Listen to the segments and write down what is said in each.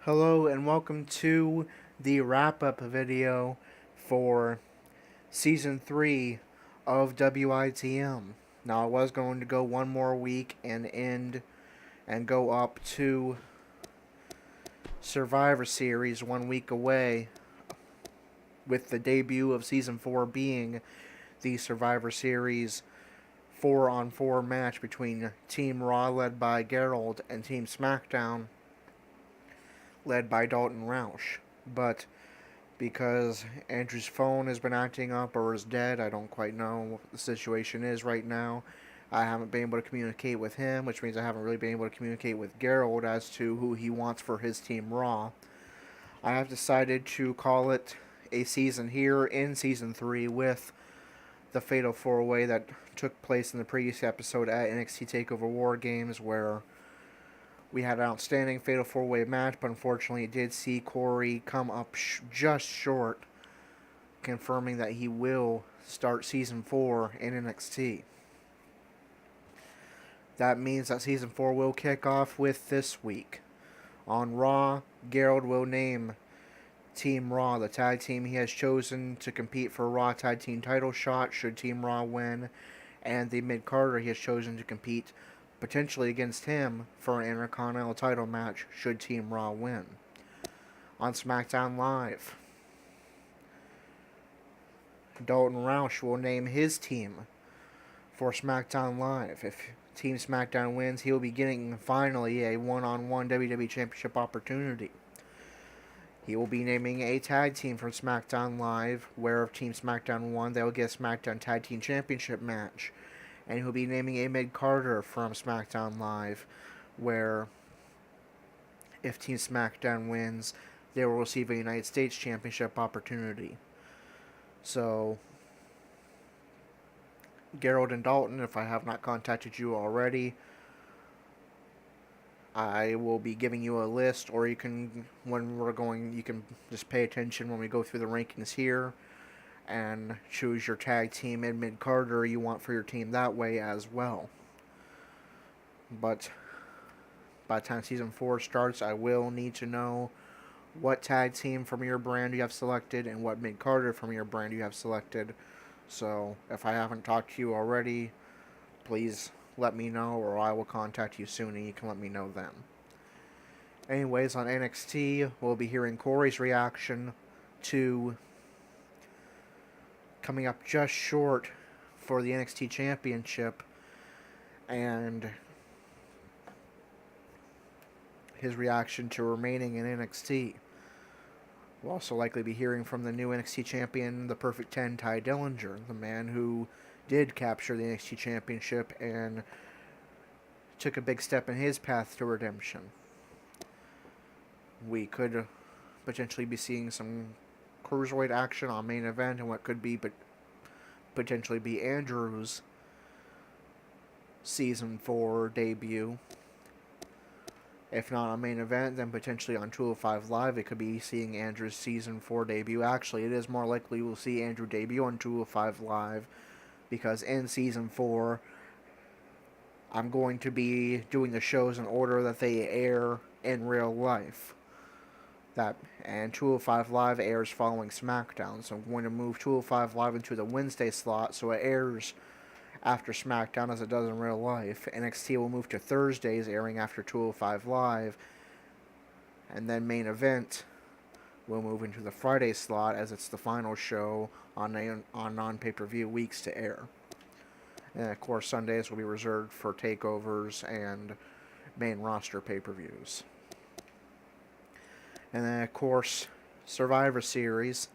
Hello and welcome to the wrap-up video for Season 3 of WITM. Now I was going to go one more week and end and go up to Survivor Series 1 week away, with the debut of Season 4 being the Survivor Series 4-on-4 match between Team Raw led by Gerald and Team SmackDown led by Dalton and Roush. But because Andrew's phone has been acting up or is dead, I don't quite know what the situation is right now. I haven't been able to communicate with him, which means I haven't really been able to communicate with Gerald as to who he wants for his Team Raw. I have decided to call it a season here in Season 3 with the Fatal 4-Way that took place in the previous episode at NXT TakeOver War Games, where we had an outstanding Fatal 4-Way match, but unfortunately it did see Corey come up just short, confirming that he will start Season 4 in NXT. That means that Season 4 will kick off with this week. On Raw, Gerald will name Team Raw the tag team he has chosen to compete for a Raw Tag Team title shot should Team Raw win, and the mid-carder he has chosen to compete potentially against him for an Intercontinental title match should Team Raw win. On SmackDown Live, Dalton Roush will name his team for SmackDown Live. If Team SmackDown wins, he will be getting finally a one-on-one WWE Championship opportunity. He will be naming a tag team from SmackDown Live, where if Team SmackDown won, they will get a SmackDown Tag Team Championship match. And he'll be naming a mid-carder from SmackDown Live, where if Team SmackDown wins, they will receive a United States Championship opportunity. So, Gerald and Dalton, if I have not contacted you already, I will be giving you a list, or you can, you can just pay attention when we go through the rankings here and choose your tag team and mid-carder you want for your team that way as well. But by the time Season 4 starts, I will need to know what tag team from your brand you have selected and what mid-carder from your brand you have selected. So if I haven't talked to you already, please let me know, or I will contact you soon and you can let me know then. Anyways, on NXT, we'll be hearing Corey's reaction to coming up just short for the NXT Championship, and his reaction to remaining in NXT. We'll also likely be hearing from the new NXT Champion, the Perfect 10, Ty Dillinger, the man who did capture the NXT Championship and took a big step in his path to redemption. We could potentially be seeing some Cruiserweight action on main event and what could be but potentially be Andrew's Season 4 debut. If not on main event, then potentially on 205 Live, it could be seeing Andrew's Season 4 debut. Actually, it is more likely we'll see Andrew debut on 205 Live, because in Season 4, I'm going to be doing the shows in order that they air in real life. And 205 Live airs following SmackDown, so I'm going to move 205 Live into the Wednesday slot so it airs after SmackDown as it does in real life. NXT will move to Thursdays, airing after 205 Live, and then main event will move into the Friday slot as it's the final show on non-pay-per-view weeks to air. And of course, Sundays will be reserved for takeovers and main roster pay-per-views. And then, of course, Survivor Series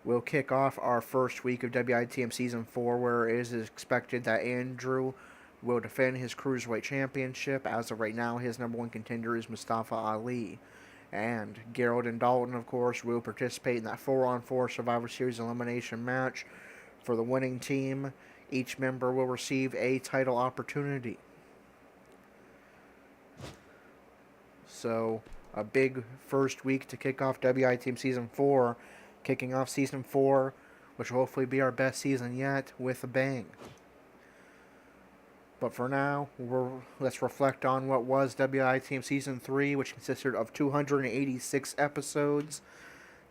will kick off our first week of WITM Season 4, where it is expected that Andrew will defend his Cruiserweight Championship. As of right now, his number one contender is Mustafa Ali. And Gerald and Dalton, of course, will participate in that 4-on-4 Survivor Series elimination match. For the winning team, each member will receive a title opportunity. So, a big first week to kick off WITM Season 4, kicking off Season 4, which will hopefully be our best season yet, with a bang. But for now, let's reflect on what was WITM Season 3, which consisted of 286 episodes.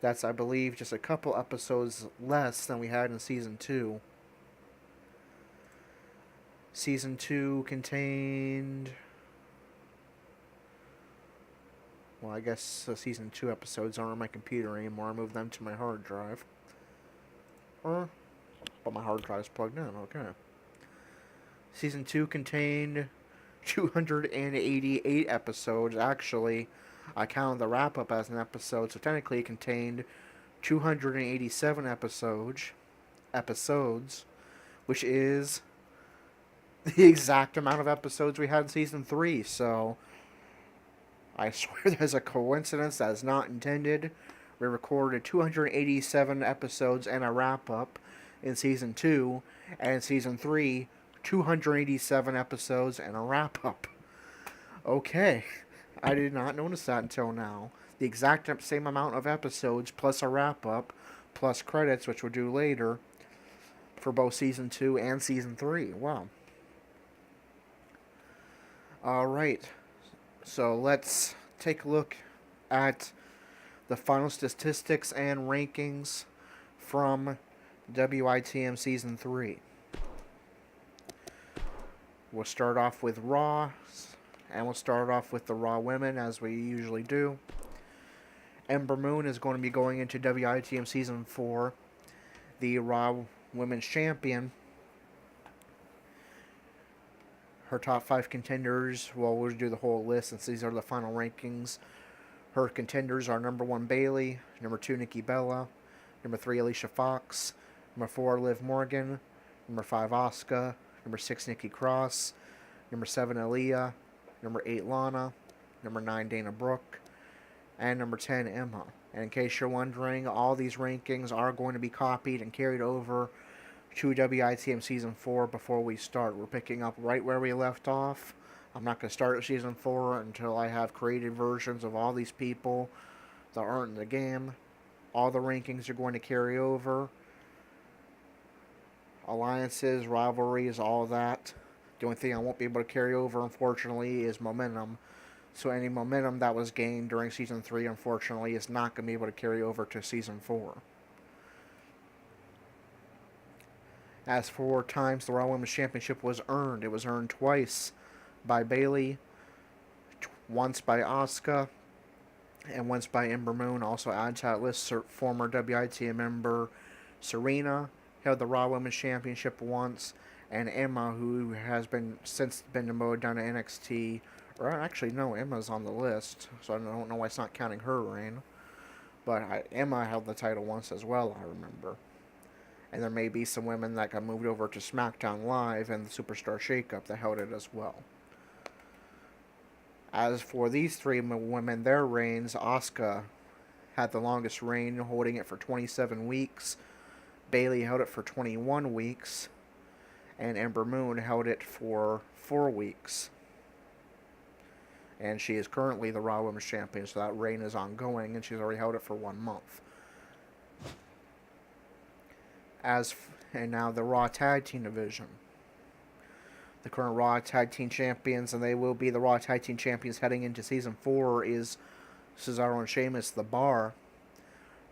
That's, I believe, just a couple episodes less than we had in Season 2. Season 2 contained... Well, I guess the Season 2 episodes aren't on my computer anymore. I moved them to my hard drive. But my hard drive's plugged in, okay. Season 2 contained 288 episodes. Actually, I counted the wrap-up as an episode, so technically it contained 287 episodes, which is the exact amount of episodes we had in Season 3, so I swear there's a coincidence that is not intended. We recorded 287 episodes and a wrap-up in Season 2, and in Season 3, 287 episodes and a wrap-up. Okay, I did not notice that until now. The exact same amount of episodes plus a wrap-up plus credits, which we'll do later, for both Season 2 and Season 3. Wow. Alright, so let's take a look at the final statistics and rankings from WITM Season 3. We'll start off with Raw, and we'll start off with the Raw women, as we usually do. Ember Moon is going to be going into WITM Season 4, the Raw Women's Champion. Her top 5 contenders, well, we'll do the whole list since these are the final rankings. Her contenders are number 1, Bayley, number 2, Nikki Bella, number 3, Alicia Fox, number 4, Liv Morgan, number 5, Asuka, number 6, Nikki Cross, number 7, Aaliyah, number 8, Lana, number 9, Dana Brooke, and number 10, Emma. And in case you're wondering, all these rankings are going to be copied and carried over to WITM Season 4 before we start. We're picking up right where we left off. I'm not going to start Season 4 until I have created versions of all these people that aren't in the game. All the rankings are going to carry over. Alliances, rivalries, all that. The only thing I won't be able to carry over, unfortunately, is momentum. So any momentum that was gained during Season 3, unfortunately, is not going to be able to carry over to Season 4. As for times the Raw Women's Championship was earned, it was earned twice by Bayley, once by Asuka, and once by Ember Moon. Also add to that list former WITM member Serena held the Raw Women's Championship once, and Emma, who has since been demoted down to NXT, or actually no, Emma's on the list, so I don't know why it's not counting her reign. But Emma held the title once as well, I remember. And there may be some women that got moved over to SmackDown Live and the Superstar Shakeup that held it as well. As for these 3 women, their reigns, Asuka had the longest reign, holding it for 27 weeks. Bayley held it for 21 weeks. And Ember Moon held it for 4 weeks. And she is currently the Raw Women's Champion, so that reign is ongoing, and she's already held it for 1 month. And now the Raw Tag Team Division. The current Raw Tag Team Champions, and they will be the Raw Tag Team Champions heading into Season 4, is Cesaro and Sheamus, The Bar.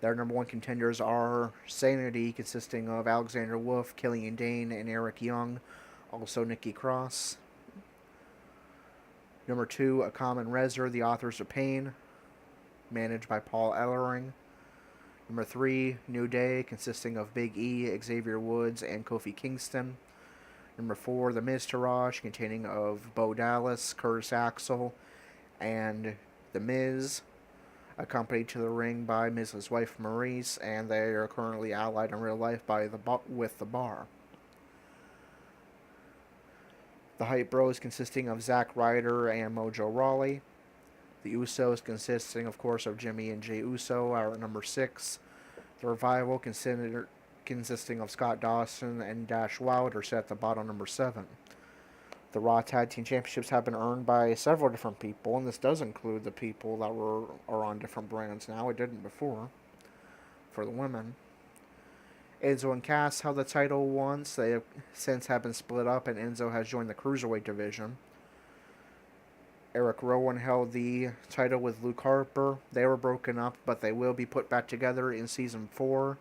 Their number 1 contenders are Sanity, consisting of Alexander Wolf, Killian Dane, and Eric Young. Also Nikki Cross. Number 2, Akam and Rezar, The Authors of Pain, managed by Paul Ellering. Number 3, New Day, consisting of Big E, Xavier Woods, and Kofi Kingston. Number 4, The Miz Taraj, containing of Bo Dallas, Curtis Axel, and The Miz, accompanied to the ring by Miz's wife Maurice, and they are currently allied in real life with The Bar. The Hype Bros, consisting of Zack Ryder and Mojo Rawley. The Usos, consisting, of course, of Jimmy and Jey Uso, are at number 6. The Revival, consisting of Scott Dawson and Dash Wilder, are set at the bottom, number 7. The Raw Tag Team Championships have been earned by several different people, and this does include the people that are on different brands now. It didn't before, for the women. Enzo and Cass held the title once. They have since have been split up, and Enzo has joined the Cruiserweight division. Eric Rowan held the title with Luke Harper. They were broken up, but they will be put back together in Season 4.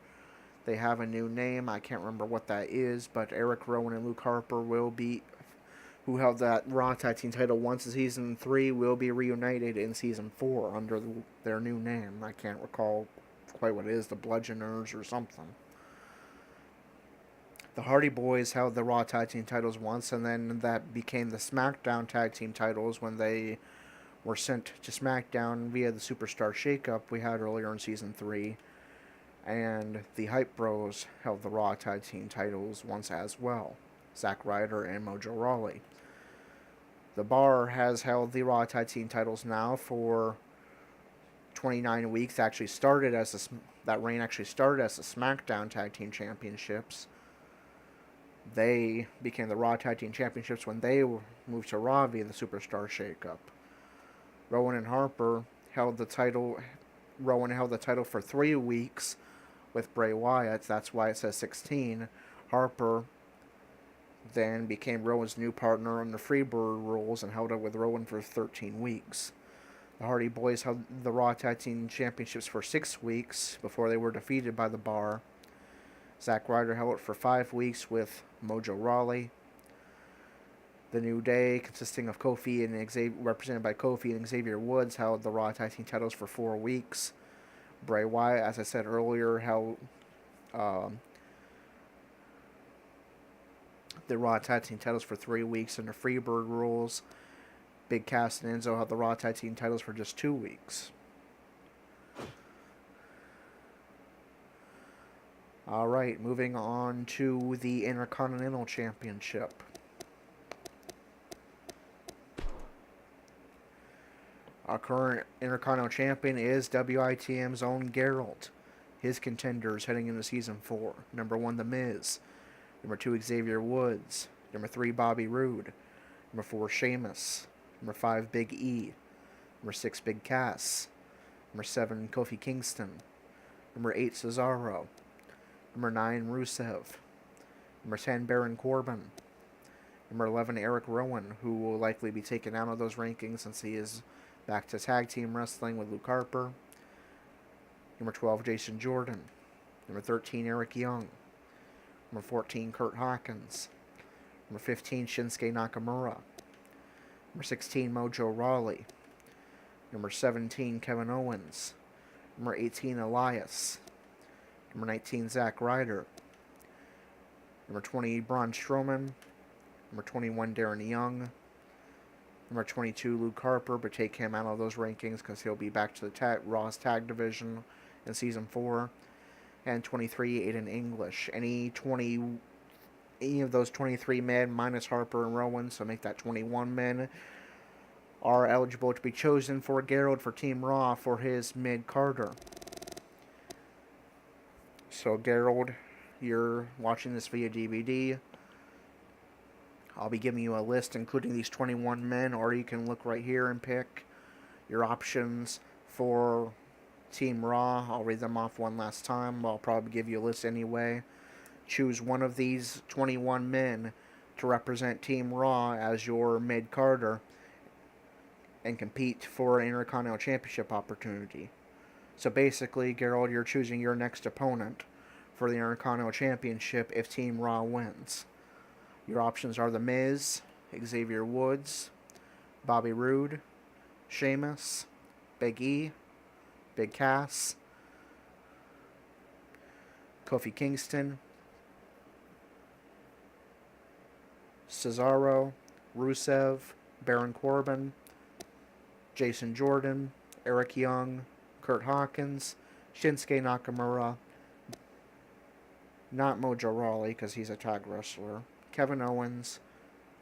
They have a new name. I can't remember what that is, but Eric Rowan and Luke Harper will be, who held that Raw Tag Team title once in Season 3, will be reunited in Season 4 under their new name. I can't recall quite what it is, the Bludgeoners or something. The Hardy Boys held the Raw Tag Team titles once, and then that became the SmackDown Tag Team titles when they were sent to SmackDown via the Superstar Shakeup we had earlier in Season 3. And the Hype Bros held the Raw Tag Team titles once as well. Zack Ryder and Mojo Rawley. The Bar has held the Raw Tag Team titles now for 29 weeks. That reign actually started as the SmackDown Tag Team Championships. They became the Raw Tag Team Championships when they moved to Raw via the Superstar Shakeup. Rowan and Harper held the title. Rowan held the title for 3 weeks with Bray Wyatt. That's why it says 16. Harper then became Rowan's new partner on the Freebird rules and held it with Rowan for 13 weeks. The Hardy Boys held the Raw Tag Team Championships for 6 weeks before they were defeated by the Bar. Zack Ryder held it for 5 weeks with Mojo Rawley. The New Day, consisting of Kofi and represented by Kofi and Xavier Woods, held the Raw Tag Team titles for 4 weeks. Bray Wyatt, as I said earlier, held the Raw Tag Team titles for 3 weeks under Freebird rules. Big Cass and Enzo held the Raw Tag Team titles for just 2 weeks. Alright, moving on to the Intercontinental Championship. Our current Intercontinental Champion is WITM's own Gerald. His contenders heading into Season 4. Number 1, The Miz. Number 2, Xavier Woods. Number 3, Bobby Roode. Number 4, Sheamus. Number 5, Big E. Number 6, Big Cass. Number 7, Kofi Kingston. Number 8, Cesaro. Number 9, Rusev. Number 10, Baron Corbin. Number 11, Eric Rowan, who will likely be taken out of those rankings since he is back to tag team wrestling with Luke Harper. Number 12, Jason Jordan. Number 13, Eric Young. Number 14, Kurt Hawkins. Number 15, Shinsuke Nakamura. Number 16, Mojo Rawley. Number 17, Kevin Owens. Number 18, Elias. Number 19, Zack Ryder. Number 20, Braun Strowman. Number 21, Darren Young. Number 22, Luke Harper, but take him out of those rankings because he'll be back to the Raw's Tag Division in Season 4. And 23, Aiden English. Any of those 23 men minus Harper and Rowan, so make that 21 men, are eligible to be chosen for Gerald for Team Raw for his mid-Carter. So Gerald, you're watching this via DVD. I'll be giving you a list including these 21 men, or you can look right here and pick your options for Team Raw. I'll read them off one last time. I'll probably give you a list anyway. Choose one of these 21 men to represent Team Raw as your mid-Carter and compete for an Intercontinental Championship opportunity. So basically, Gerald, you're choosing your next opponent for the Intercontinental Championship if Team Raw wins. Your options are The Miz, Xavier Woods, Bobby Roode, Sheamus, Big E, Big Cass, Kofi Kingston, Cesaro, Rusev, Baron Corbin, Jason Jordan, Eric Young, Kurt Hawkins, Shinsuke Nakamura, not Mojo Rawley because he's a tag wrestler, Kevin Owens,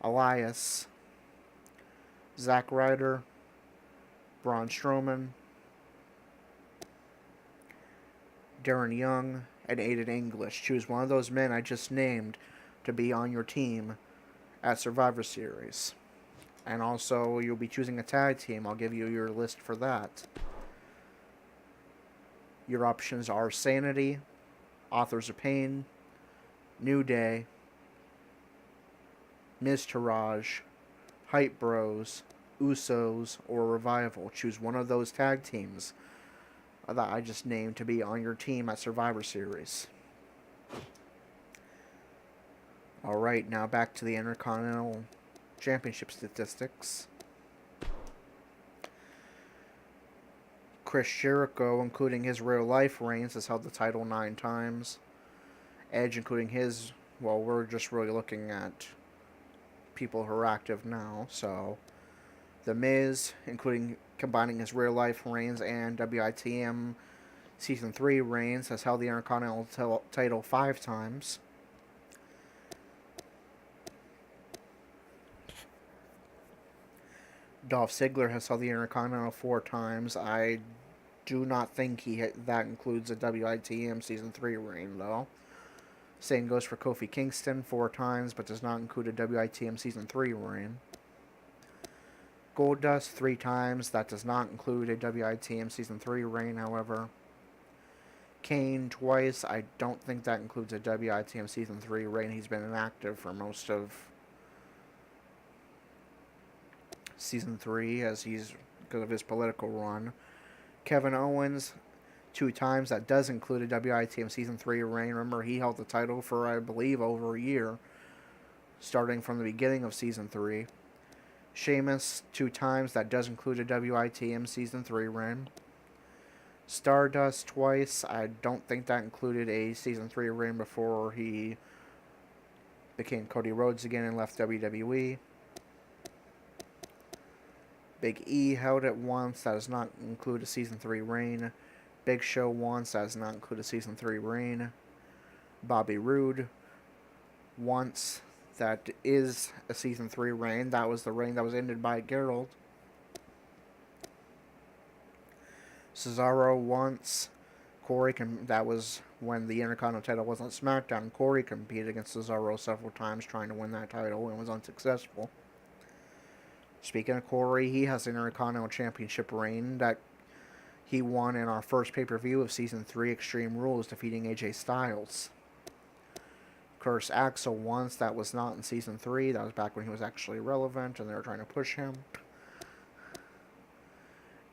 Elias, Zack Ryder, Braun Strowman, Darren Young, and Aiden English. Choose one of those men I just named to be on your team at Survivor Series. And also, you'll be choosing a tag team. I'll give you your list for that. Your options are Sanity, Authors of Pain, New Day, Miztourage, Hype Bros, Usos, or Revival. Choose one of those tag teams that I just named to be on your team at Survivor Series. Alright, now back to the Intercontinental Championship statistics. Chris Jericho, including his real-life reigns, has held the title 9 times. Edge, including his, well, we're just really looking at people who are active now, so The Miz, including combining his real-life reigns and WITM Season 3 reigns, has held the Intercontinental title 5 times. Dolph Ziggler has held the Intercontinental 4 times. I do not think that includes a WITM Season 3 reign, though. Same goes for Kofi Kingston, 4 times, but does not include a WITM Season 3 reign. Goldust, 3 times. That does not include a WITM Season 3 reign, however. Kane, twice. I don't think that includes a WITM Season 3 reign. He's been inactive for most of Season 3 because of his political run. Kevin Owens, 2 times. That does include a WITM Season 3 reign. Remember, he held the title for, I believe, over a year, starting from the beginning of Season 3. Sheamus, 2 times. That does include a WITM Season 3 reign. Stardust, twice. I don't think that included a Season 3 reign before he became Cody Rhodes again and left WWE. Big E held it once. That does not include a Season 3 reign. Big Show once. That does not include a Season 3 reign. Bobby Roode once. That is a Season 3 reign. That was the reign that was ended by Gerald. Cesaro once. That was when the Intercontinental title wasn't SmackDown. Corey competed against Cesaro several times trying to win that title and was unsuccessful. Speaking of Corey, he has an Intercontinental Championship reign that he won in our first pay-per-view of Season 3, Extreme Rules, defeating AJ Styles. Curtis Axel once. That was not in Season 3. That was back when he was actually relevant and they were trying to push him.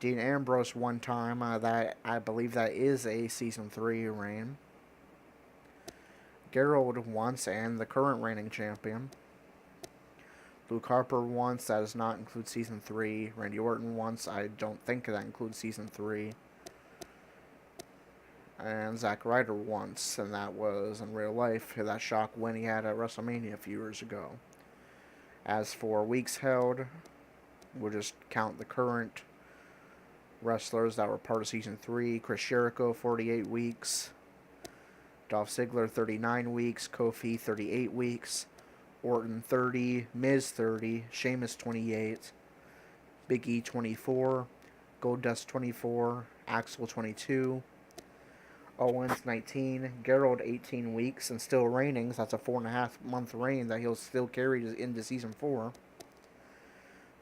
Dean Ambrose 1 time. I believe that is a Season 3 reign. Gerald once, and the current reigning champion. Luke Harper once. That does not include Season 3. Randy Orton once. I don't think that includes Season 3. And Zack Ryder once, and that was in real life. That shock win he had at WrestleMania a few years ago. As for weeks held, we'll just count the current wrestlers that were part of Season 3. Chris Jericho, 48 weeks. Dolph Ziggler, 39 weeks. Kofi, 38 weeks. Orton, 30. Miz, 30. Sheamus, 28. Big E, 24. Goldust, 24. Axel, 22. Owens, 19. Gerald, 18 weeks and still reigning. So that's a 4.5 month reign that he'll still carry into Season 4.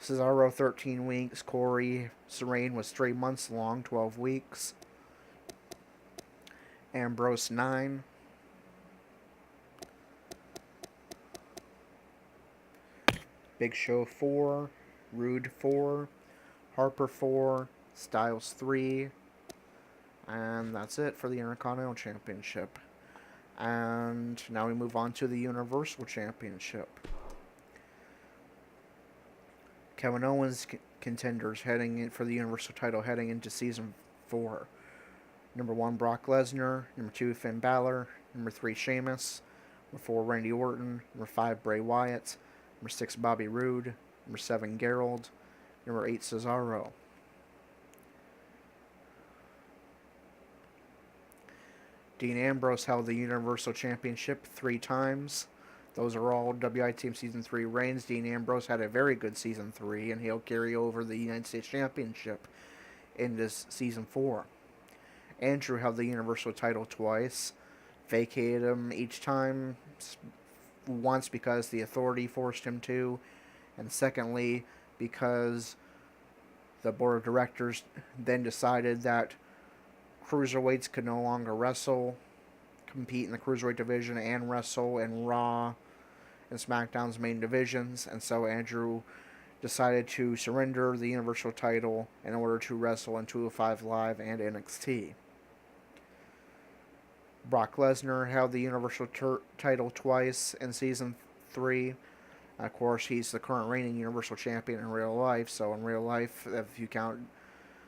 Cesaro, 13 weeks. Corey's reign was 3 months long, 12 weeks. Ambrose, 9. Big Show, 4. Roode, 4. Harper, 4. Styles, 3. And that's it for the Intercontinental Championship. And now we move on to the Universal Championship. Kevin Owens contenders heading in for the Universal title heading into Season 4. Number 1, Brock Lesnar. Number 2, Finn Balor. Number 3, Sheamus. Number 4, Randy Orton. Number 5, Bray Wyatt. Number 6, Bobby Roode. Number 7, Gerald. Number 8, Cesaro. Dean Ambrose held the Universal Championship 3 times. Those are all WITM Season 3 reigns. Dean Ambrose had a very good Season 3, and he'll carry over the United States Championship into Season 4. Andrew held the Universal title twice. Vacated him each time. Once because the Authority forced him to, and secondly because the Board of Directors then decided that Cruiserweights could no longer wrestle compete in the Cruiserweight division and wrestle in Raw and SmackDown's main divisions, and so Andrew decided to surrender the Universal title in order to wrestle in 205 Live and NXT. Brock Lesnar held the Universal title twice in Season 3. Of course, he's the current reigning Universal Champion in real life, so in real life, if you count,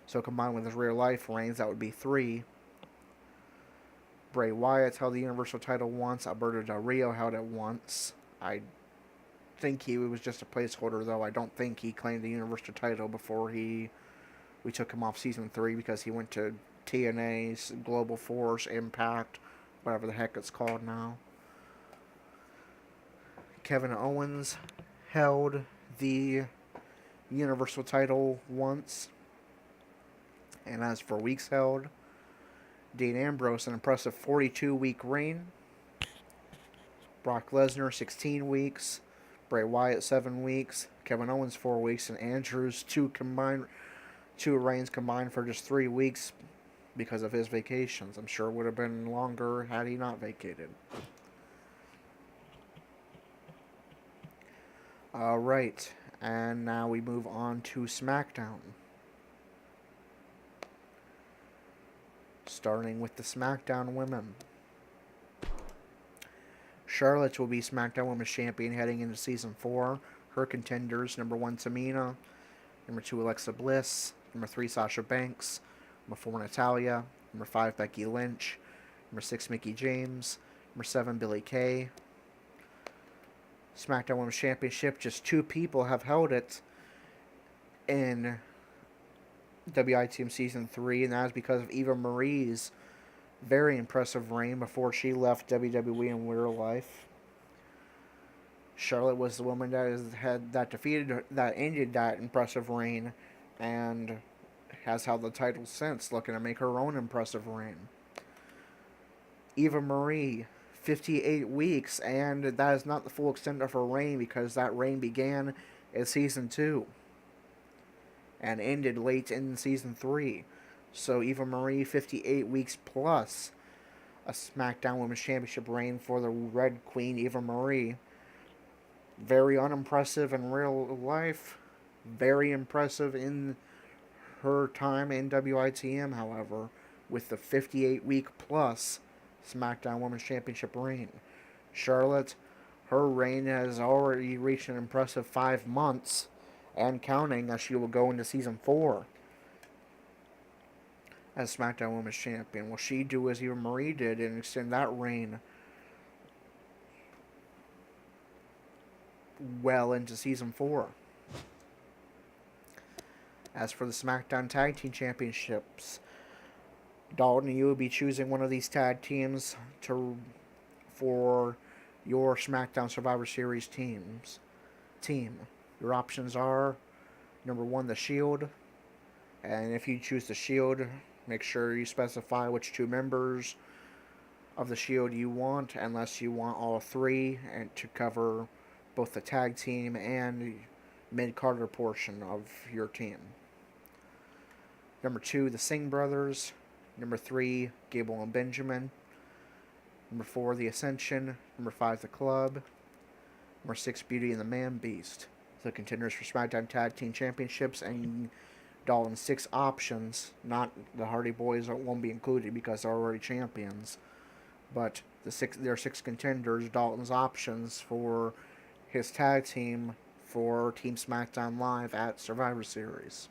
so combined with his real life reigns, that would be 3. Bray Wyatt held the Universal title once. Alberto Del Rio held it once. I think he was just a placeholder, though. I don't think he claimed the Universal title before we took him off Season 3 because he went to TNA, Global Force, Impact, whatever the heck it's called now. Kevin Owens held the Universal title once. And as for weeks held, Dean Ambrose, an impressive 42-week reign. Brock Lesnar, 16 weeks. Bray Wyatt, 7 weeks. Kevin Owens, 4 weeks. And Andrews, 2 reigns combined for just 3 weeks because of his vacations. I'm sure it would have been longer had he not vacated. Alright, and now we move on to SmackDown. Starting with the SmackDown women. Charlotte will be SmackDown Women's Champion heading into Season 4. Her contenders, number 1, Tamina. Number 2, Alexa Bliss. Number 3, Sasha Banks. Number 4, Natalya. Number 5, Becky Lynch. Number 6, Mickie James. Number 7, Billie Kay. SmackDown Women's Championship, just 2 people have held it in WITM Season 3, and that is because of Eva Marie's very impressive reign before she left WWE in real life. Charlotte was the woman that ended that impressive reign and has held the title since, looking to make her own impressive reign. Eva Marie, 58 weeks, and that is not the full extent of her reign because that reign began in Season 2 and ended late in Season 3. So Eva Marie, 58 weeks plus a SmackDown Women's Championship reign for the Red Queen, Eva Marie. Very unimpressive in real life. Very impressive in her time in WITM, however, with the 58-week plus SmackDown Women's Championship reign. Charlotte, her reign has already reached an impressive 5 months and counting, as she will go into Season 4 as SmackDown Women's Champion. Will she do as Eva Marie did and extend that reign well into Season 4? As for the SmackDown Tag Team Championships, Dalton, you will be choosing one of these tag teams for your SmackDown Survivor Series team. Your options are number 1, the Shield, and if you choose the Shield, make sure you specify which 2 members of the Shield you want, unless you want all 3 and to cover both the tag team and mid-carder portion of your team. Number 2, the Singh Brothers. Number 3, Gable and Benjamin. Number 4, the Ascension. Number 5, the Club. Number 6, Beauty and the Man Beast. The contenders for SmackDown Tag Team Championships, and Dalton's 6 options. Not the Hardy Boys won't be included because they're already champions. But there are 6 contenders, Dalton's options for his tag team for Team SmackDown Live at Survivor Series.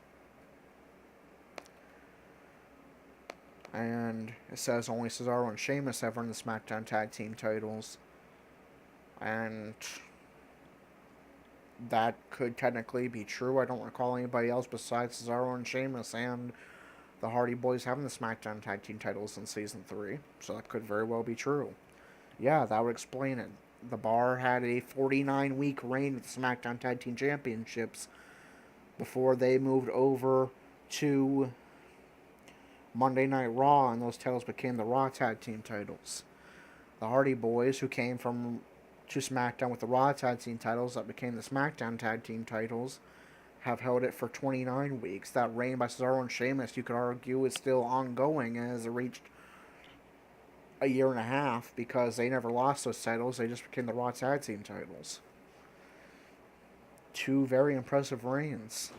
And it says only Cesaro and Sheamus have earned the SmackDown Tag Team titles. And that could technically be true. I don't recall anybody else besides Cesaro and Sheamus and the Hardy Boys having the SmackDown Tag Team titles in Season 3. So that could very well be true. Yeah, that would explain it. The Bar had a 49-week reign with the SmackDown Tag Team Championships before they moved over to Monday Night Raw, and those titles became the Raw Tag Team titles. The Hardy Boys, who came to SmackDown with the Raw Tag Team titles that became the SmackDown Tag Team titles, have held it for 29 weeks. That reign by Cesaro and Sheamus, you could argue, is still ongoing as it reached a year and a half because they never lost those titles. They just became the Raw Tag Team titles. Two very impressive reigns.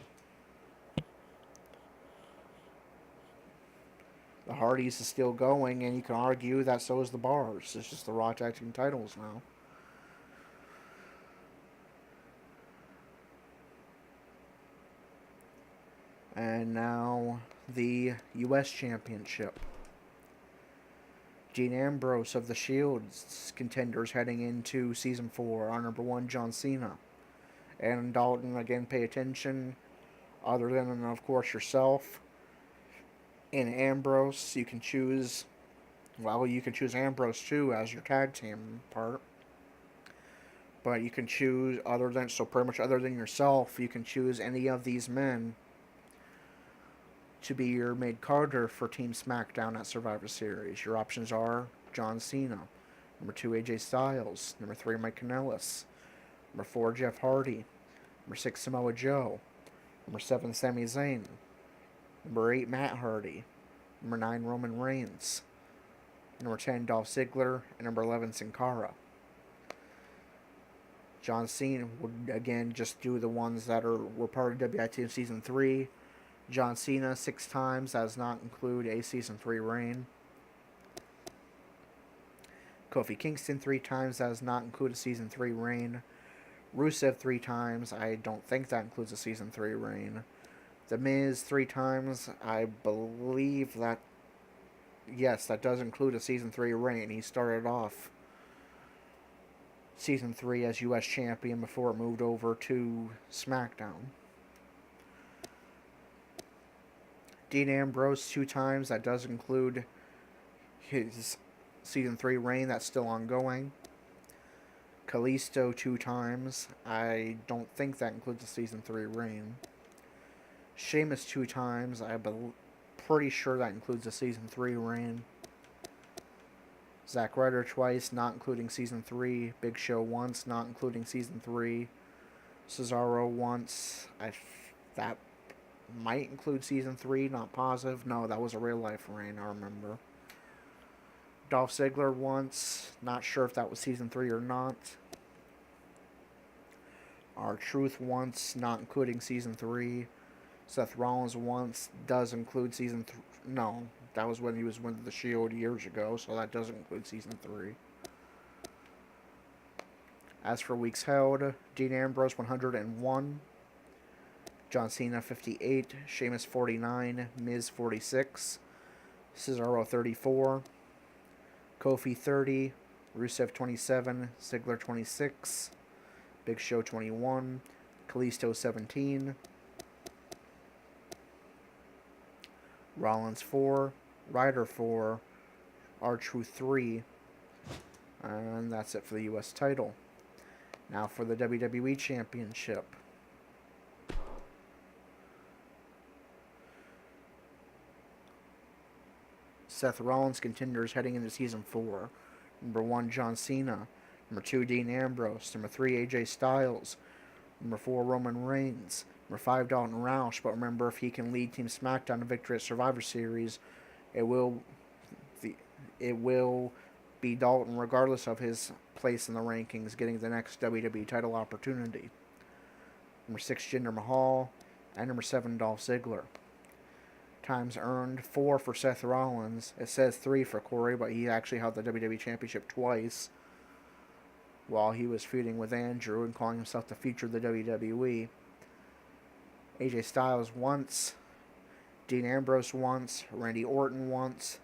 The Hardys is still going, and you can argue that so is the Bars. It's just the Raw Tag Team titles now. And now the U.S. Championship. Dean Ambrose of the Shield's contenders heading into Season 4 are number 1, John Cena. And Dalton, again, pay attention. Other than, of course, yourself. In Ambrose, you can choose... Well, you can choose Ambrose, too, as your tag team part. But you can choose other than... So pretty much other than yourself, you can choose any of these men to be your mid-carder for Team SmackDown at Survivor Series. Your options are John Cena. Number 2, AJ Styles. Number 3, Mike Kanellis. Number 4, Jeff Hardy. Number 6, Samoa Joe. Number 7, Sami Zayn. Number 8, Matt Hardy. Number 9, Roman Reigns. Number 10, Dolph Ziggler. And number 11, Sin Cara. John Cena would, again, just do the ones that were part of WITM Season 3. John Cena 6 times, that does not include a Season 3 reign. Kofi Kingston 3 times, that does not include a Season 3 reign. Rusev 3 times, I don't think that includes a Season 3 reign. The Miz 3 times, I believe that, yes, that does include a Season 3 reign. He started off Season 3 as U.S. Champion before it moved over to SmackDown. Dean Ambrose 2 times, that does include his Season 3 reign that's still ongoing. Kalisto 2 times, I don't think that includes a Season 3 reign. Sheamus 2 times, I'm pretty sure that includes a Season 3 reign. Zack Ryder twice, not including Season 3. Big Show once, not including Season 3. Cesaro once, that might include Season 3, not positive. No, that was a real life reign, I remember. Dolph Ziggler once, not sure if that was Season 3 or not. R-Truth once, not including Season 3. Seth Rollins once, does include Season 3. No, that was when he was winning the Shield years ago, so that doesn't include Season 3. As for weeks held, Dean Ambrose 101. John Cena 58, Sheamus 49, Miz 46, Cesaro 34, Kofi 30, Rusev 27, Ziggler 26, Big Show 21, Kalisto 17, Rollins 4, Ryder 4, R-Truth 3, and that's it for the U.S. title. Now for the WWE Championship. Seth Rollins contenders heading into Season 4. Number 1, John Cena. Number 2, Dean Ambrose. Number 3, AJ Styles. Number 4, Roman Reigns. Number 5, Dalton Roush. But remember, if he can lead Team SmackDown to victory at Survivor Series, it will be Dalton, regardless of his place in the rankings, getting the next WWE title opportunity. Number 6, Jinder Mahal. And number 7, Dolph Ziggler. Times earned 4 for Seth Rollins. It says 3 for Corey, but he actually held the WWE Championship twice while he was feuding with Andrew and calling himself the future of the WWE. AJ Styles once, Dean Ambrose once, Randy Orton once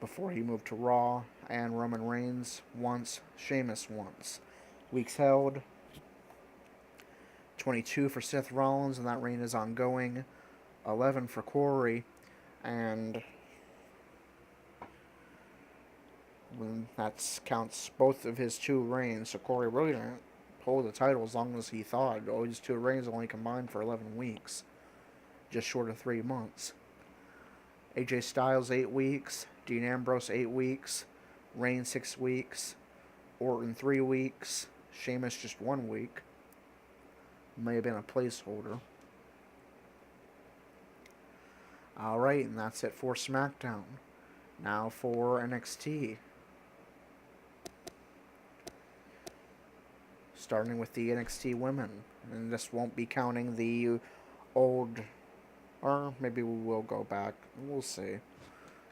before he moved to Raw, and Roman Reigns once, Sheamus once. Weeks held, 22 for Seth Rollins, and that reign is ongoing. 11 for Corey, and that counts both of his 2 reigns, so Corey really didn't hold the title as long as he thought. His 2 reigns only combined for 11 weeks, just short of 3 months. AJ Styles 8 weeks, Dean Ambrose 8 weeks, Reigns 6 weeks, Orton 3 weeks, Sheamus just 1 week. May have been a placeholder. Alright, and that's it for SmackDown. Now for NXT. Starting with the NXT women. And this won't be counting the old, or maybe we will go back. We'll see.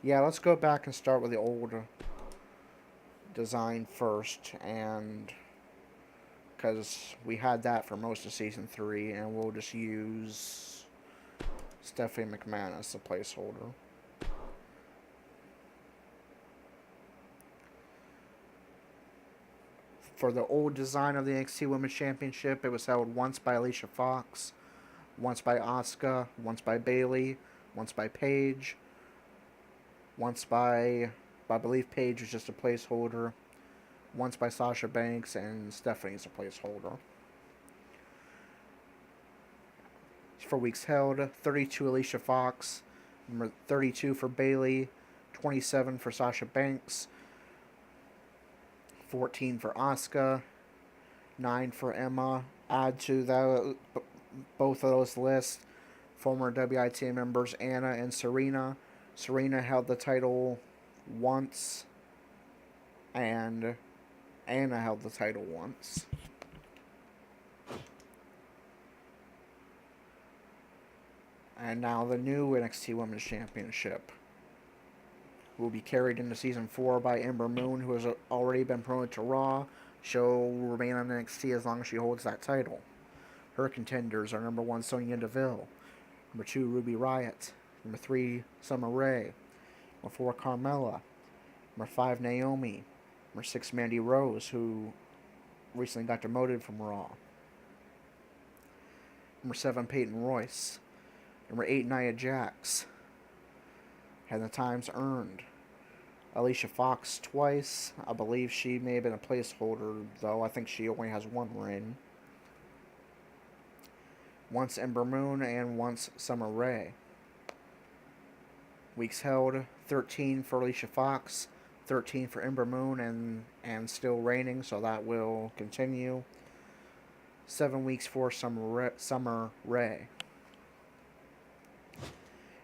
Yeah, let's go back and start with the old design first, and because we had that for most of season 3, and we'll just use Stephanie McMahon as the placeholder. For the old design of the NXT Women's Championship, it was held once by Alicia Fox, once by Asuka, once by Bayley, once by Paige, once by, I believe Paige was just a placeholder, once by Sasha Banks, and Stephanie's a placeholder. For weeks held, 32 Alicia Fox, number 32 for Bayley, 27 for Sasha Banks, 14 for Asuka, 9 for Emma. Add to that, both of those lists, former WITM members Anna and Serena. Serena held the title once, and Anna held the title once. And now the new NXT Women's Championship will be carried into Season 4 by Ember Moon, who has already been promoted to Raw. She'll remain on NXT as long as she holds that title. Her contenders are number 1, Sonya Deville, number 2, Ruby Riott, number 3, Summer Rae, number 4, Carmella, number 5, Naomi, number 6, Mandy Rose, who recently got demoted from Raw, number 7, Peyton Royce, number 8, Nia Jax, and the times earned. Alicia Fox twice. I believe she may have been a placeholder, though. I think she only has 1 reign. Once Ember Moon and once Summer Rae. Weeks held, 13 for Alicia Fox, 13 for Ember Moon, and still reigning, so that will continue. 7 weeks for Summer Rae.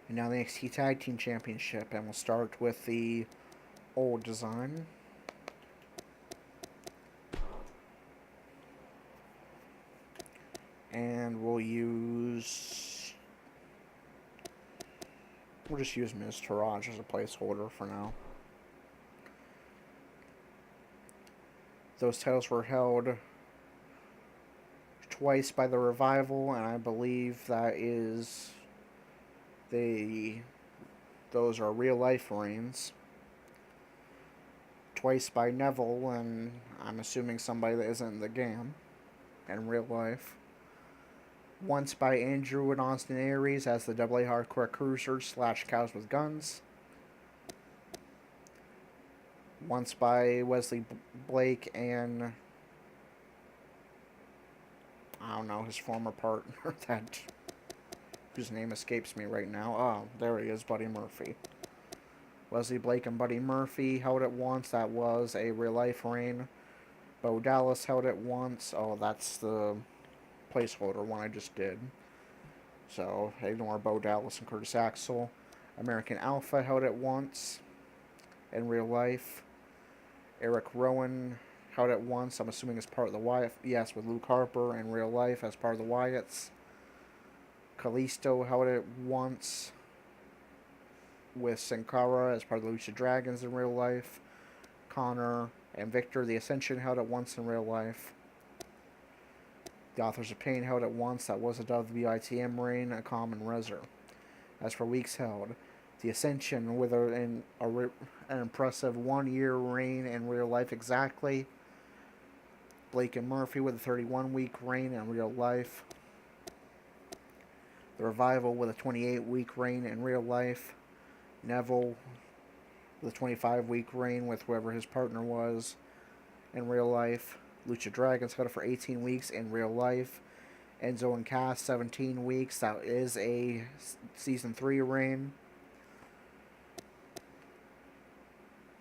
And now the NXT Tag Team Championship, and we'll start with the old design. And we'll just use Ms. Taraj as a placeholder for now. Those titles were held twice by the Revival, and I believe that is those are real life reigns. Twice by Neville, and I'm assuming somebody that isn't in the game in real life. Once by Andrew and Austin Aries as the AA Hardcore Cruisers / Cows with Guns. Once by Wesley Blake and I don't know, his former partner that whose name escapes me right now. Oh, there he is, Buddy Murphy. Wesley Blake and Buddy Murphy held it once. That was a real life reign. Bo Dallas held it once. Oh, that's the placeholder one I just did. So ignore Bo Dallas and Curtis Axel. American Alpha held it once in real life. Eric Rowan held it once. I'm assuming as part of the Wyatt. Yes, with Luke Harper in real life as part of the Wyatts. Kalisto held it once with Sin Cara as part of the Lucha Dragons in real life. Connor and Victor, the Ascension, held it once in real life. The Authors of Pain held it once. That was a WITM reign, a common Reser. As for weeks held, the Ascension with an impressive 1-year reign in real life exactly. Blake and Murphy with a 31-week reign in real life. The Revival with a 28-week reign in real life. Neville with a 25-week reign with whoever his partner was in real life. Lucha Dragons held it for 18 weeks in real life. Enzo and Cass, 17 weeks. That is a Season 3 reign.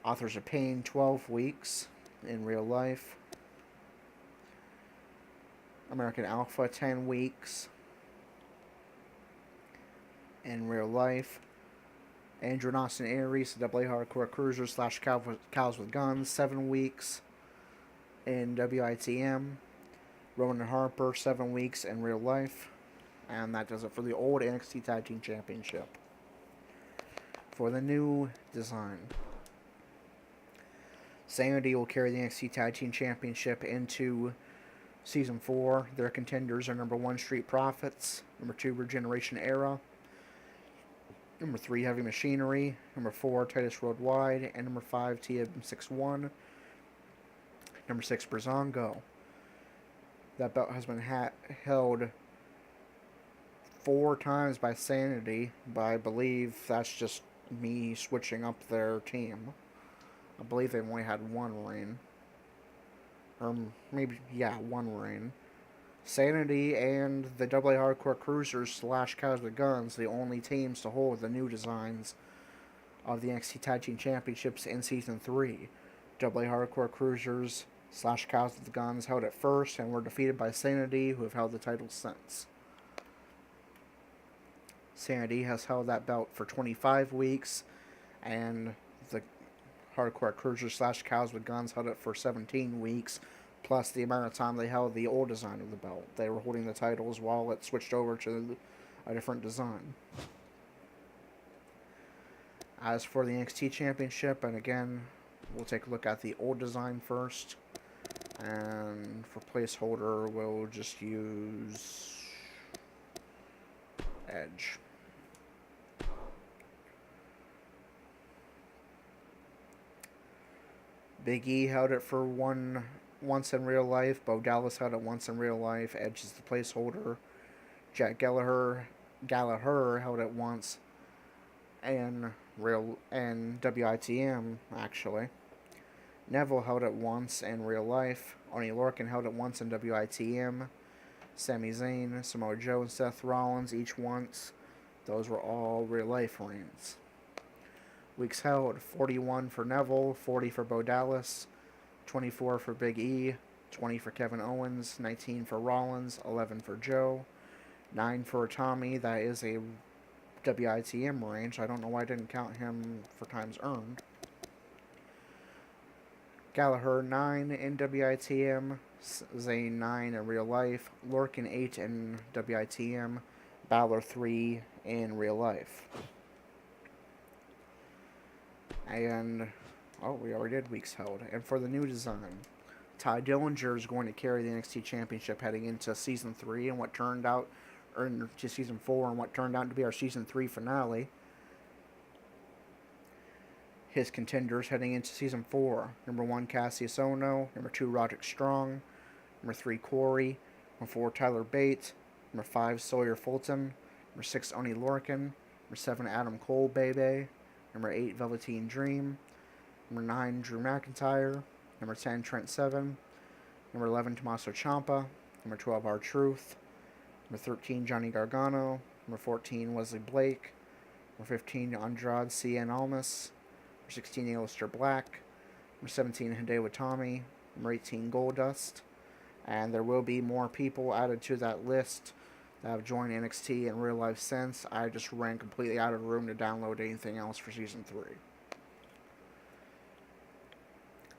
Authors of Pain, 12 weeks in real life. American Alpha, 10 weeks in real life. Andrew and Austin Aries, the AA Hardcore Cruisers / Cows with Guns, 7 weeks in WITM. Rowan and Harper, 7 weeks in real life. And that does it for the old NXT Tag Team Championship. For the new design, Sanity will carry the NXT Tag Team Championship into Season 4. Their contenders are number 1, Street Profits, number 2, Regeneration Era, number 3, Heavy Machinery, number 4, Titus Worldwide, and number 5, TM61, number 6, Brazongo. That belt has been held 4 times by Sanity, but I believe that's just me switching up their team. I believe they've only had 1 reign. Or maybe, yeah, 1 reign. Sanity and the AA Hardcore Cruisers / Cows with Guns, the only teams to hold the new designs of the NXT Tag Team Championships in Season 3. AA Hardcore Cruisers / Cows with Guns held it first and were defeated by Sanity, who have held the title since. Sanity has held that belt for 25 weeks, and the Hardcore Cruisers / Cows with Guns held it for 17 weeks, plus the amount of time they held the old design of the belt. They were holding the titles while it switched over to a different design. As for the NXT Championship, and again, we'll take a look at the old design first. And for placeholder, we'll just use Edge. Big E held it for once in real life. Bo Dallas held it once in real life. Edge is the placeholder. Jack Gallagher held it once in WITM, actually. Neville held it once in real life. Oney Lorcan held it once in WITM. Sami Zayn, Samoa Joe, and Seth Rollins each once. Those were all real life reigns. Weeks held: 41 for Neville, 40 for Bo Dallas, 24 for Big E, 20 for Kevin Owens, 19 for Rollins, 11 for Joe, 9 for Tommy. That is a WITM range. I don't know why I didn't count him for times earned. Gallagher 9 in WITM, Zayn 9 in real life, Lorcan 8 in WITM, Balor 3 in real life. And, we already did weeks held. And for the new design, Ty Dillinger is going to carry the NXT Championship heading into Season 3 and what turned out, or into Season 4 and what turned out to be our Season 3 finale. His contenders heading into Season 4: number 1, Cassius Ohno, number 2, Roderick Strong, number 3, Corey, number 4, Tyler Bate, number 5, Sawyer Fulton, number 6, Oney Lorcan, number 7, Adam Cole Bebe, number 8, Velveteen Dream, number 9, Drew McIntyre, number 10, Trent Seven, number 11, Tommaso Ciampa, number 12, R-Truth, number 13, Johnny Gargano, number 14, Wesley Blake, number 15, Andrade Cien Almas, number 16, Aleister Black, number 17, Hideo Itami, number 18, Goldust, and there will be more people added to that list that have joined NXT in real life since. I just ran completely out of room to download anything else for Season 3.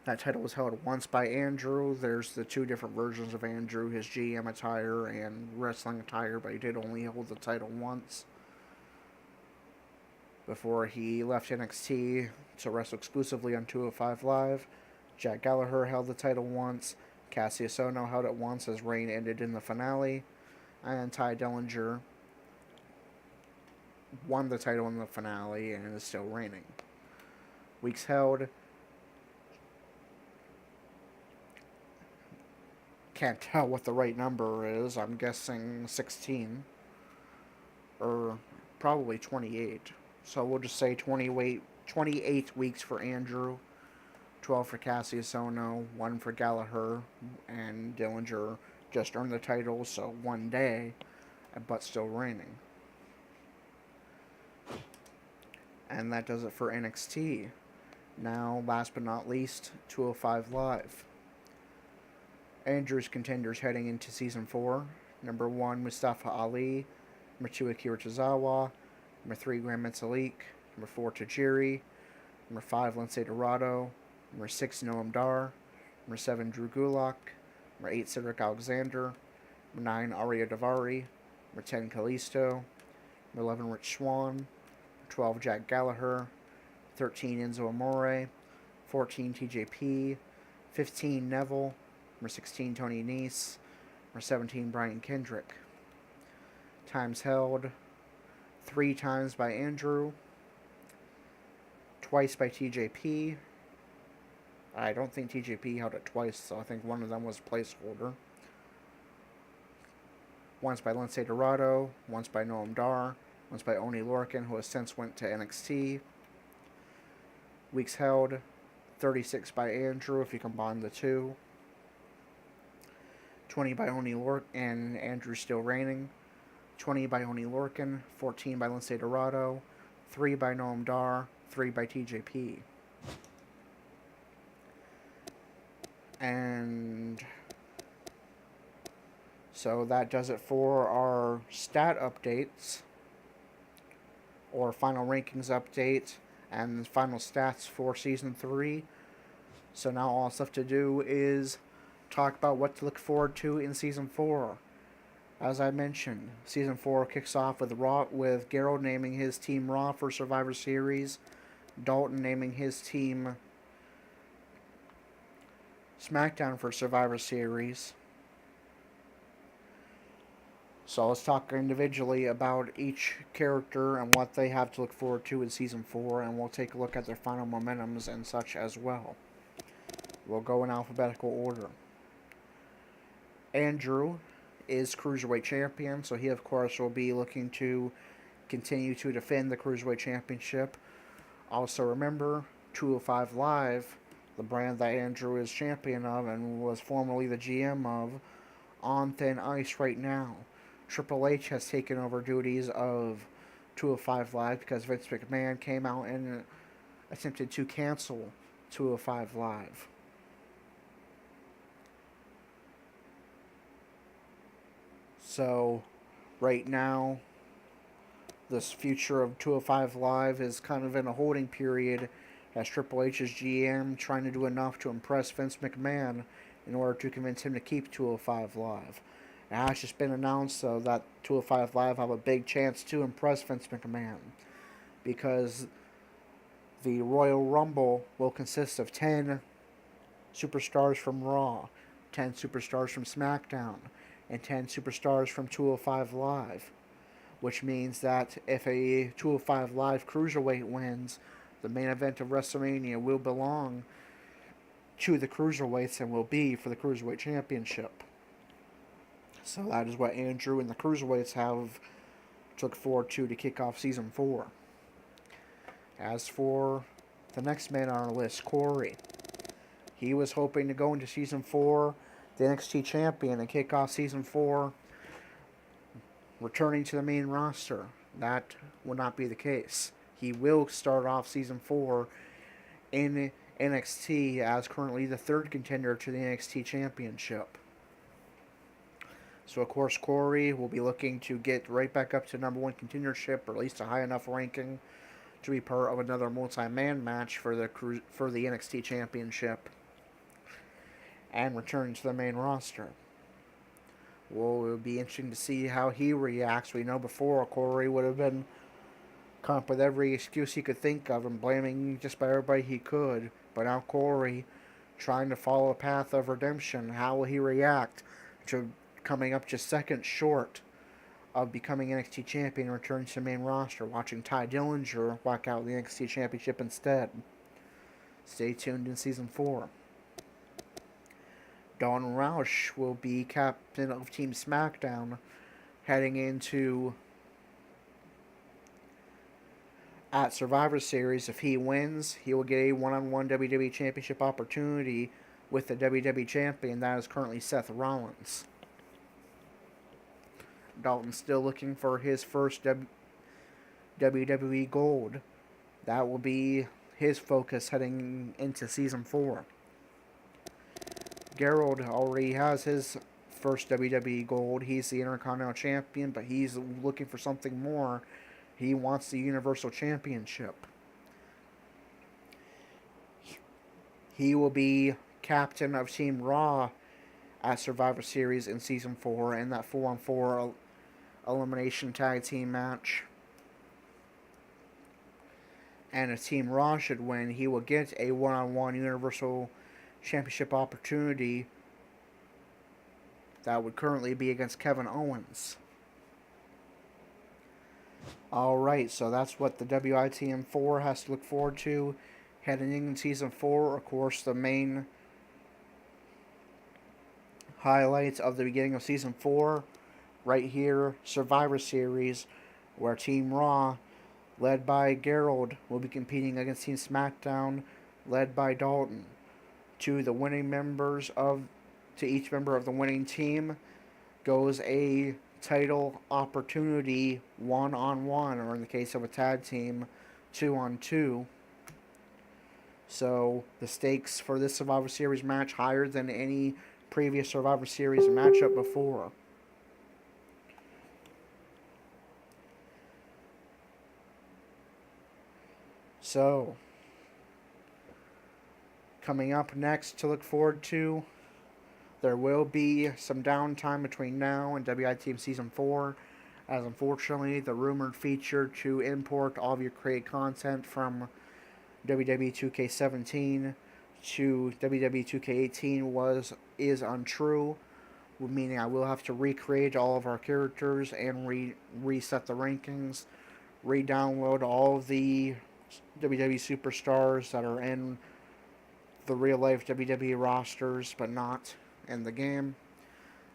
That title was held once by Andrew. There's the 2 different versions of Andrew, his GM attire and wrestling attire, but he did only hold the title once before he left NXT to wrestle exclusively on 205 Live. Jack Gallagher held the title once. Cassius Ohno held it once as reign ended in the finale. And Ty Dillinger won the title in the finale and is still reigning. Weeks held: can't tell what the right number is. I'm guessing 16. Or probably 28. So we'll just say 28 weeks for Andrew, 12 for Cassius Ohno, 1 for Gallagher, and Dillinger just earned the title, so 1 day, but still reigning. And that does it for NXT. Now, last but not least, 205 Live. Andrew's contenders heading into Season 4. Number 1, Mustafa Ali. Number 2, Akira Tozawa. Number 3, Grand Metalik. Number 4, Tajiri. Number 5, Lince Dorado. Number 6, Noam Dar. Number 7, Drew Gulak. Number 8, Cedric Alexander. Number 9, Arya Davari. Number 10, Kalisto. Number 11, Rich Swann. Number 12, Jack Gallagher. 13, Enzo Amore. 14, TJP. 15, Neville. Number 16, Tony Nese. Number 17, Brian Kendrick. Times held 3 times by Andrew. Twice by TJP. I don't think TJP held it twice, so I think one of them was a placeholder. Once by Lince Dorado, once by Noam Dar, once by Oni Lorcan, who has since went to NXT. Weeks held 36 by Andrew if you combine the two. 20 by Oni Lorcan, and Andrew still reigning. 20 by Oni Lorcan, 14 by Lince Dorado, 3 by Noam Dar, 3 by TJP. And so that does it for our stat updates, or final rankings update, and final stats for Season 3. So now all that's left to do is talk about what to look forward to in Season 4. As I mentioned, Season 4 kicks off with Gerald naming his team Raw for Survivor Series, Dalton naming his team SmackDown for Survivor Series. So let's talk individually about each character and what they have to look forward to in Season 4, and we'll take a look at their final momentums and such as well. We'll go in alphabetical order. Andrew is Cruiserweight Champion, so he of course will be looking to continue to defend the Cruiserweight Championship. Also remember, 205 Live, the brand that Andrew is champion of and was formerly the GM of, on thin ice right now. Triple H has taken over duties of 205 Live because Vince McMahon came out and attempted to cancel 205 Live. So, right now, this future of 205 Live is kind of in a holding period as Triple H's GM trying to do enough to impress Vince McMahon in order to convince him to keep 205 Live. It has just been announced, though, that 205 Live have a big chance to impress Vince McMahon because the Royal Rumble will consist of 10 superstars from Raw, 10 superstars from SmackDown, and 10 superstars from 205 Live, which means that if a 205 Live Cruiserweight wins, the main event of WrestleMania will belong to the Cruiserweights and will be for the Cruiserweight Championship. So that is what Andrew and the Cruiserweights have to look forward to kick off Season 4. As for the next man on our list, Corey, he was hoping to go into Season 4 the NXT Champion and kick off Season 4 returning to the main roster. That will not be the case. He will start off Season 4 in NXT as currently the third contender to the NXT Championship. So, of course, Corey will be looking to get right back up to number 1 contendership, or at least a high enough ranking to be part of another multi-man match for the NXT Championship and return to the main roster. Well, it will be interesting to see how he reacts. We know before Corey would have been come up with every excuse he could think of and blaming just about everybody he could. But now Corey, trying to follow a path of redemption, how will he react to coming up just seconds short of becoming NXT Champion and returning to the main roster, watching Ty Dillinger walk out the NXT Championship instead? Stay tuned in Season 4. Dalton Roush will be captain of Team SmackDown heading into at Survivor Series. If he wins, he will get a one-on-one WWE Championship opportunity with the WWE Champion. That is currently Seth Rollins. Dalton's still looking for his first WWE Gold. That will be his focus heading into Season 4. Gerald already has his first WWE Gold. He's the Intercontinental Champion, but he's looking for something more. He wants the Universal Championship. He will be captain of Team Raw at Survivor Series in Season 4 in that 4-on-4 elimination tag team match. And if Team Raw should win, he will get a 1-on-1 Universal Championship opportunity that would currently be against Kevin Owens. Alright, so that's what the WITM 4 has to look forward to heading in Season 4. Of course, the main highlights of the beginning of Season 4, right here, Survivor Series, where Team Raw, led by Gerald, will be competing against Team SmackDown, led by Dalton. To each member of the winning team goes a title opportunity 1-on-1, or in the case of a tag team, 2-on-2. So the stakes for this Survivor Series match higher than any previous Survivor Series matchup before. So, coming up next to look forward to, there will be some downtime between now and WITM Season 4, as unfortunately the rumored feature to import all of your created content from WWE 2K17 to WWE 2K18 is untrue, meaning I will have to recreate all of our characters and reset the rankings, re-download all of the WWE superstars that are in the real-life WWE rosters but not in the game.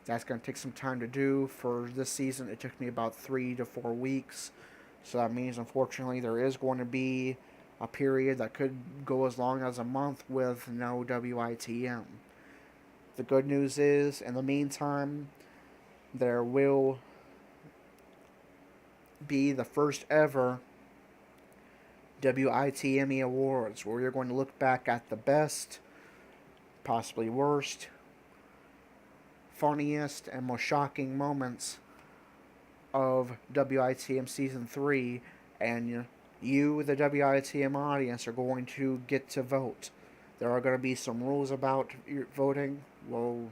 That's going to take some time to do. For this season, it took me about 3 to 4 weeks. So that means, unfortunately, there is going to be a period that could go as long as a month with no WITM. The good news is, in the meantime, there will be the first ever WITM Awards, where you're going to look back at the best, possibly worst, funniest, and most shocking moments of WITM Season 3, and you, the WITM audience, are going to get to vote. There are going to be some rules about your voting. We'll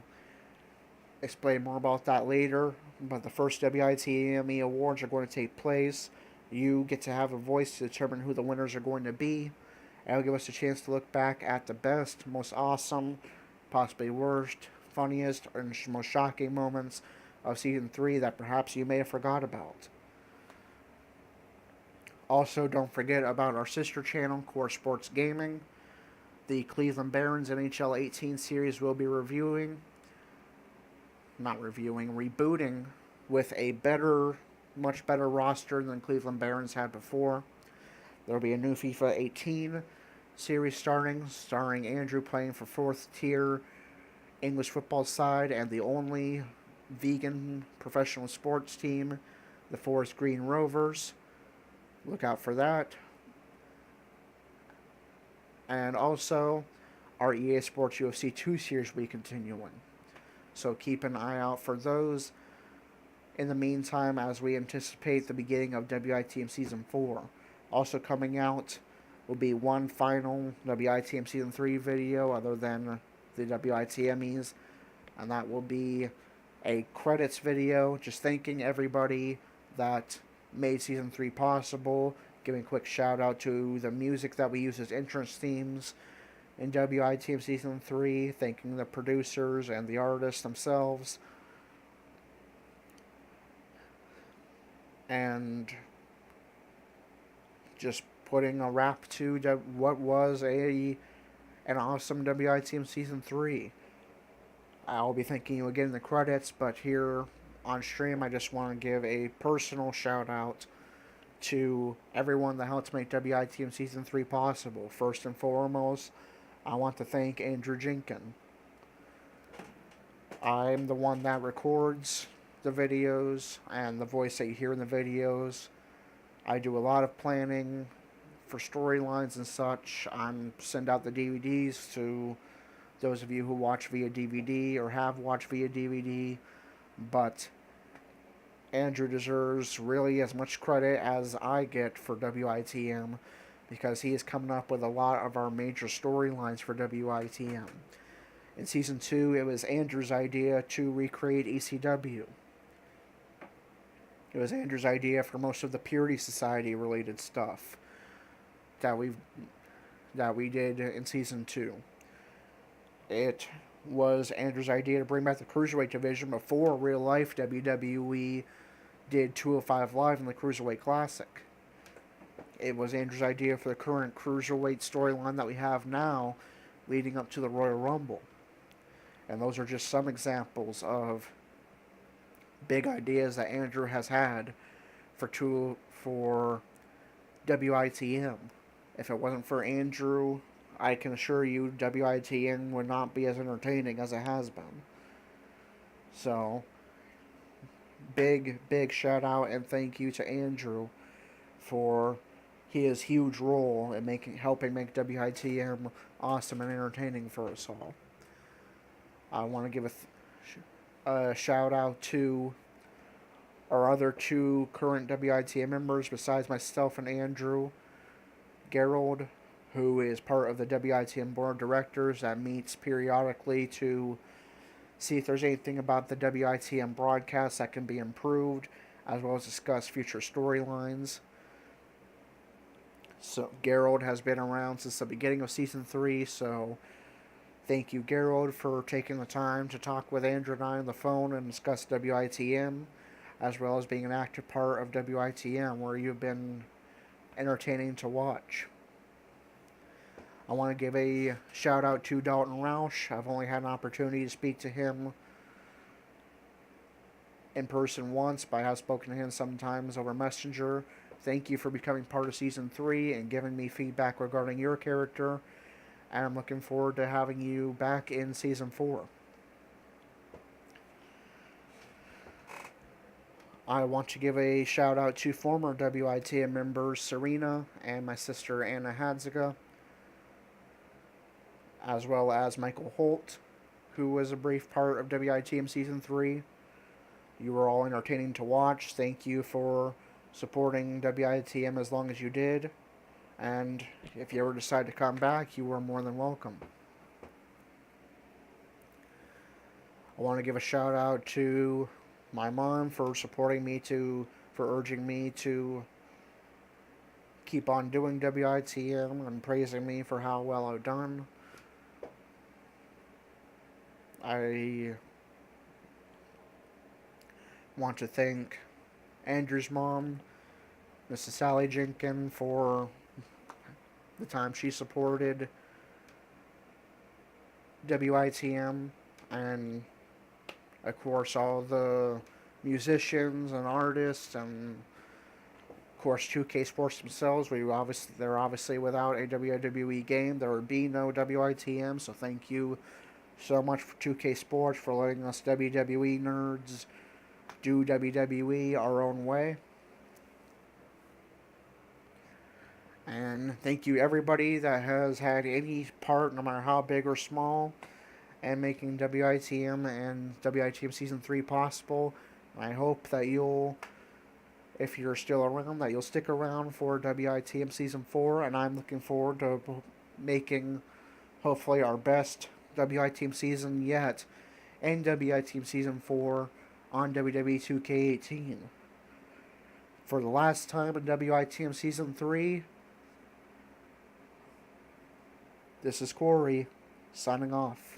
explain more about that later, but the first WITM Awards are going to take place. You get to have a voice to determine who the winners are going to be. It'll give us a chance to look back at the best, most awesome, possibly worst, funniest, and most shocking moments of Season 3 that perhaps you may have forgot about. Also, don't forget about our sister channel, Core Sports Gaming. The Cleveland Barons NHL 18 series will be rebooting with a much better roster than Cleveland Barons had before. There will be a new FIFA 18 series starring Andrew playing for 4th tier English football side and the only vegan professional sports team, the Forest Green Rovers. Look out for that. And also, our EA Sports UFC 2 series will be continuing. So keep an eye out for those. In the meantime, as we anticipate the beginning of WITM Season 4. Also coming out will be one final WITM Season 3 video other than the WITMEs. And that will be a credits video, just thanking everybody that made Season 3 possible. Giving a quick shout out to the music that we use as entrance themes in WITM Season 3. Thanking the producers and the artists themselves. And just putting a wrap to what was an awesome WITM Season 3. I'll be thanking you again in the credits, but here on stream I just want to give a personal shout out to everyone that helped make WITM Season 3 possible. First and foremost, I want to thank Andrew Jenkins. I'm the one that records the videos and the voice that you hear in the videos. I do a lot of planning for storylines and such. I send out the DVDs to those of you who watch via DVD or have watched via DVD. But Andrew deserves really as much credit as I get for WITM because he is coming up with a lot of our major storylines for WITM. In Season 2, it was Andrew's idea to recreate ECW. It was Andrew's idea for most of the Purity Society related stuff that we did in Season 2. It was Andrew's idea to bring back the Cruiserweight division before real life WWE did 205 Live in the Cruiserweight Classic. It was Andrew's idea for the current Cruiserweight storyline that we have now leading up to the Royal Rumble. And those are just some examples of big ideas that Andrew has had for WITM. If it wasn't for Andrew, I can assure you WITM would not be as entertaining as it has been. So, big shout out and thank you to Andrew for his huge role in helping make WITM awesome and entertaining for us all. I want to give a shout out to our other two current WITM members besides myself and Andrew. Gerald, who is part of the WITM board of directors that meets periodically to see if there's anything about the WITM broadcast that can be improved, as well as discuss future storylines. So Gerald has been around since the beginning of Season 3, so thank you, Gerald, for taking the time to talk with Andrew and I on the phone and discuss WITM, as well as being an active part of WITM, where you've been entertaining to watch. I want to give a shout out to Dalton Roush. I've only had an opportunity to speak to him in person once, but I have spoken to him sometimes over Messenger. Thank you for becoming part of Season 3 and giving me feedback regarding your character. And I'm looking forward to having you back in Season 4. I want to give a shout out to former WITM members Serena and my sister Anna Hadziga, as well as Michael Holt, who was a brief part of WITM Season 3. You were all entertaining to watch. Thank you for supporting WITM as long as you did. And if you ever decide to come back, you are more than welcome. I want to give a shout out to my mom for supporting me for urging me to keep on doing WITM and praising me for how well I've done. I want to thank Andrew's mom, Mrs. Sally Jenkins, for the time she supported WITM, and of course all the musicians and artists, and of course 2K Sports themselves. They're obviously without a WWE game, there would be no WITM, so thank you so much for 2K Sports for letting us WWE nerds do WWE our own way. And thank you everybody that has had any part, no matter how big or small, in making WITM and WITM Season 3 possible. I hope that if you're still around, that you'll stick around for WITM Season 4, and I'm looking forward to making, hopefully, our best WITM season yet, and WITM Season 4 on WWE 2K18. For the last time in WITM Season 3, this is Corey, signing off.